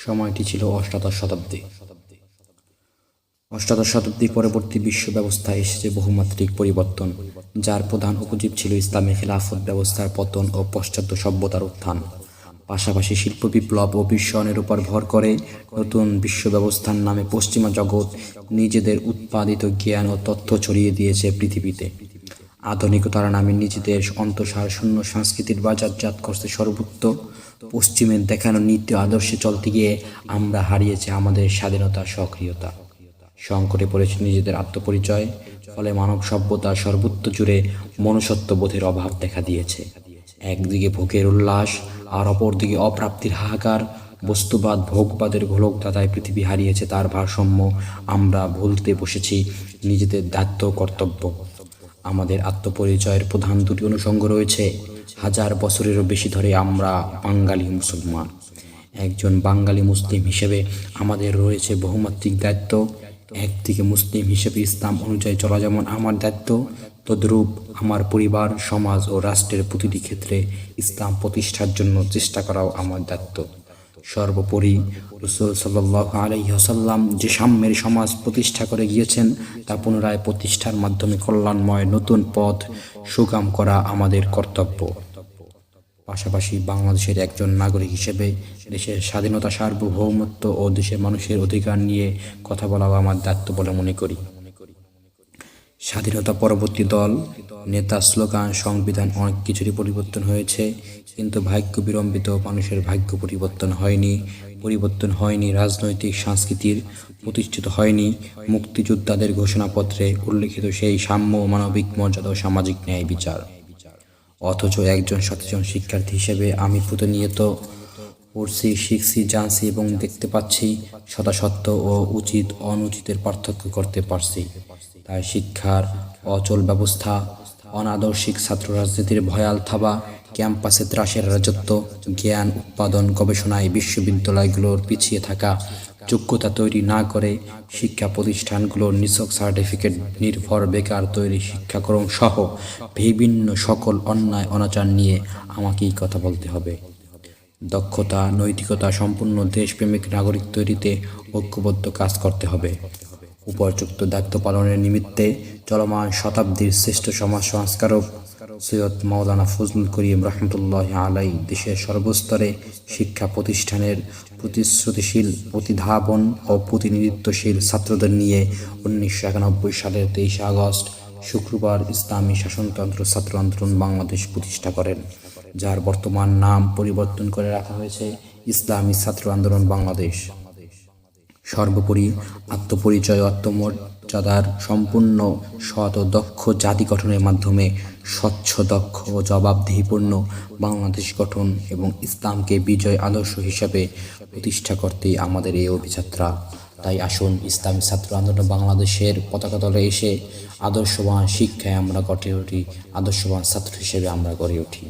সময়টি ছিল অষ্টাদশ শতাব্দী। অষ্টাদশ শতাব্দী পরবর্তী বিশ্ব ব্যবস্থায় এসেছে বহুমাত্রিক পরিবর্তন, যার প্রধান উপজীব ছিল ইসলামী খিলাফত ব্যবস্থার পতন ও পাশ্চাত্য সভ্যতার উত্থান। পাশাপাশি শিল্প বিপ্লব ও বিশ্বায়নের উপর ভর করে নতুন বিশ্ব ব্যবস্থার নামে পশ্চিমা জগৎ নিজেদের উৎপাদিত জ্ঞান ও তথ্য ছড়িয়ে দিয়েছে পৃথিবীতে। আধুনিকতার নামে নিজেদের অন্তঃসার শূন্য সংস্কৃতির বাজারজাত করছে সর্বত্র। পশ্চিমের দেখানো নীতি আদর্শে চলতে গিয়ে আমরা হারিয়েছি আমাদের স্বাধীনতা, সক্রিয়তা। সংকটে পড়েছে নিজেদের আত্মপরিচয়, ফলে মানব সভ্যতার সর্বত্র জুড়ে মনুষ্যত্ববোধের অভাব দেখা দিয়েছে। একদিকে ভোগের উল্লাস আর অপরদিকে অপ্রাপ্তির হাহাকার। বস্তুবাদ ভোগবাদের গোলকধাঁধায় পৃথিবী হারিয়েছে তার ভারসাম্য। আমরা ভুলতে বসেছি নিজেদের দায়িত্ব কর্তব্য। আমাদের আত্মপরিচয়ের প্রধান দুটি অনুষঙ্গ রয়েছে। হাজার বছরেরও বেশি ধরে আমরা বাঙালি মুসলমান। একজন বাঙালি মুসলিম হিসেবে আমাদের রয়েছে বহুমাত্রিক দায়িত্ব। একদিকে মুসলিম হিসেবে ইসলাম অনুযায়ী চলা যেমন আমার দায়িত্ব, তদ্রূপ আমার পরিবার, সমাজ ও রাষ্ট্রের প্রতিটি ক্ষেত্রে ইসলাম প্রতিষ্ঠার জন্য চেষ্টা করাও আমার দায়িত্ব। সর্বোপরি রাসূল সাল্লাল্লাহু আলাইহি ওয়াসাল্লাম যে সাম্যের সমাজ প্রতিষ্ঠা করে গিয়েছেন তা পুনরায় প্রতিষ্ঠার মাধ্যমে কল্যাণময় নতুন পথ সুগম করা আমাদের কর্তব্য। পাশাপাশি বাংলাদেশের একজন নাগরিক হিসেবে দেশের স্বাধীনতা, সার্বভৌমত্ব ও দেশের মানুষের অধিকার নিয়ে কথা বলাও আমার দায়িত্ব বলে মনে করি। স্বাধীনতা পরবর্তী দল, নেতা, স্লোগান, সংবিধান অনেক কিছুরই পরিবর্তন হয়েছে, কিন্তু ভাগ্য বিড়ম্বিত মানুষের ভাগ্য পরিবর্তন হয়নি। পরিবর্তন হয়নি রাজনৈতিক সংস্কৃতির, প্রতিষ্ঠিত হয়নি মুক্তিযোদ্ধাদের ঘোষণাপত্রে উল্লেখিত সেই সাম্য, মানবিক মর্যাদা ও সামাজিক ন্যায় বিচার। অথচ একজন সচেতন শিক্ষার্থী হিসেবে আমি প্রতিনিয়ত পড়ছি, শিখছি, জানছি এবং দেখতে পাচ্ছি, সত্য ও উচিত অনুচিতের পার্থক্য করতে পারছি। তাই শিক্ষার অচল ব্যবস্থা, অনাদর্শিক ছাত্র রাজনীতির ভয়াল থাবা, ক্যাম্পাসে ত্রাসের রাজত্ব, জ্ঞান উৎপাদন গবেষণায় বিশ্ববিদ্যালয়গুলোর পিছিয়ে থাকা, যোগ্যতা তৈরি না করে শিক্ষা প্রতিষ্ঠানগুলোর নিছক সার্টিফিকেট নির্ভর বেকার তৈরি শিক্ষাক্রম সহ বিভিন্ন সকল অন্যায় অনাচার নিয়ে আমাকেই কথা বলতে হবে। দক্ষতা, নৈতিকতা সম্পূর্ণ দেশপ্রেমিক নাগরিক তৈরিতে ঐক্যবদ্ধ কাজ করতে হবে। উপর্যুক্ত দায়িত্ব পালনের নিমিত্তে চলমান শতাব্দীর শ্রেষ্ঠ সমাজ সংস্কারক সৈয়দ মাওলানা ফজলুল করিম রহমতুল্লাহি আলাইহি দেশের সর্বস্তরে শিক্ষা প্রতিষ্ঠানের প্রতিশ্রুতিশীল, প্রতিধাবন ও প্রতিনিধিত্বশীল ছাত্রদের নিয়ে 1991 সালের 23 আগস্ট শুক্রবার ইসলামী শাসনতন্ত্র ছাত্র আন্দোলন বাংলাদেশ প্রতিষ্ঠা করেন, যার বর্তমান নাম পরিবর্তন করে রাখা হয়েছে ইসলামী ছাত্র আন্দোলন বাংলাদেশ। সর্বোপরি আত্মপরিচয় ও আত্মমর্যাদার সম্পূর্ণ সৎ ও দক্ষ জাতি গঠনের মাধ্যমে স্বচ্ছ, দক্ষ ও জবাবদিহিপূর্ণ বাংলাদেশ গঠন এবং ইসলামকে বিজয় আদর্শ হিসাবে প্রতিষ্ঠা করতেই আমাদের এই অভিযাত্রা। তাই আসুন ইসলামী ছাত্র আন্দোলন বাংলাদেশের পতাকা তলে এসে আদর্শবান শিক্ষায় আমরা গড়ে উঠি, আদর্শবান ছাত্র হিসেবে আমরা গড়ে উঠি।